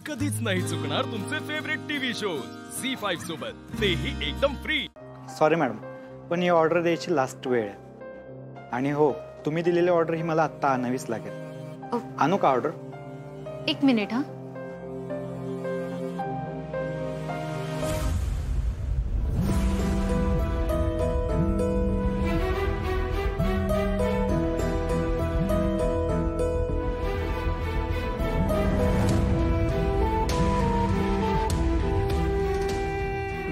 कधीच नाही चुकणार तुमचे फेवरेट टीव्ही शोज झी5 सोबत, तेही एकदम फ्री। सॉरी मॅडम, पण ही ऑर्डर द्यायची लास्ट वेळ आहे आणि हो, तुम्ही दिलेली ऑर्डर ही मला आत्ता आणावीच लागेल। आणू का ऑर्डर? एक मिनिट हा।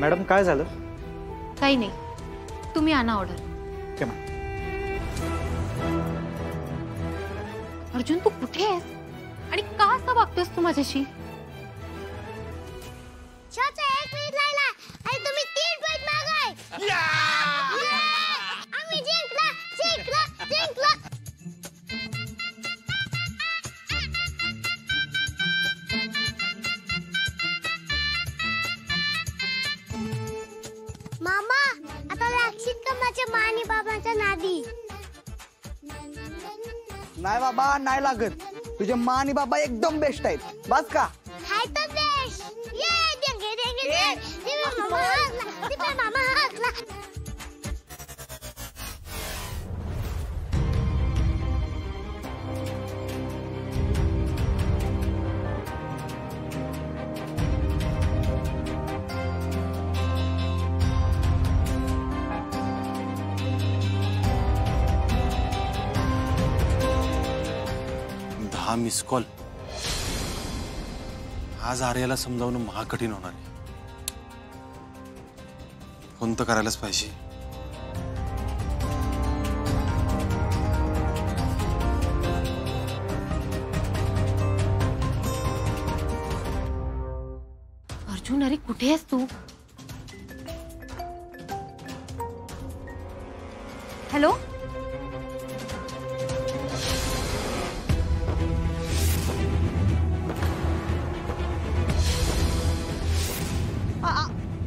मॅडम काय झालं? काही नाही, तुम्ही आणा ऑर्डर। Okay ma'am. अर्जुन तू कुठे आहेस आणि का असं वागतोस तू माझ्याशी? एक मिनिट राहिला आणि तुम्ही 3 पॉइंट मागाय। आम्ही जिंकला जिंकला जिंकला। मामा आता लागशील का माझ्या मानी बाबांच्या नादी? नाही बाबा, नाही लागत। तुझे मा आणि बाबा एकदम बेस्ट आहेत, बस का? हाय तर बेस्ट। ये देंगे देंगे दे दिवे मामा हाकला, दिवे मामा हाकला। हा मिस कॉल आज आर्याला समजावणं महाकठीण होणार आहे। फोन तर करायलाच पाहिजे। अर्जुन अरे कुठे आहेस तू? हॅलो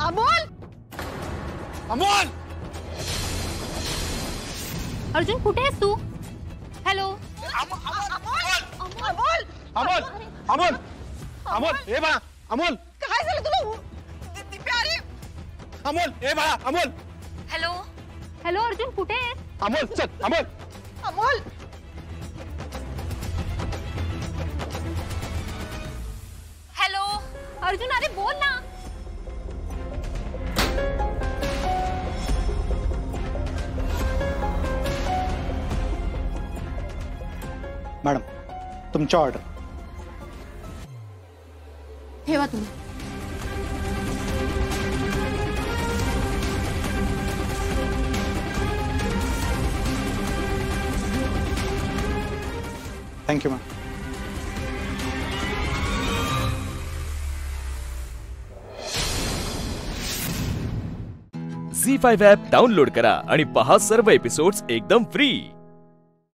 अमोल, अमोल, अर्जुन कुठे आहेस तू? हॅलो अमोल, अमोल, अमोल, अमोल, ए बाळा, अमोल, काय झालं तुला? प्यारे, अमोल, ए बाळा, अमोल, हॅलो हॅलो अर्जुन कुठे आहेस? अमोल, चल, अमोल, अमोल, हॅलो अर्जुन अरे बोल ना। मॅडम तुमची ऑर्डर। ठेवा तुम्ही। Thank you ma'am. Zee5 app download करा आणि पहा सर्व एपिसोड्स एकदम फ्री।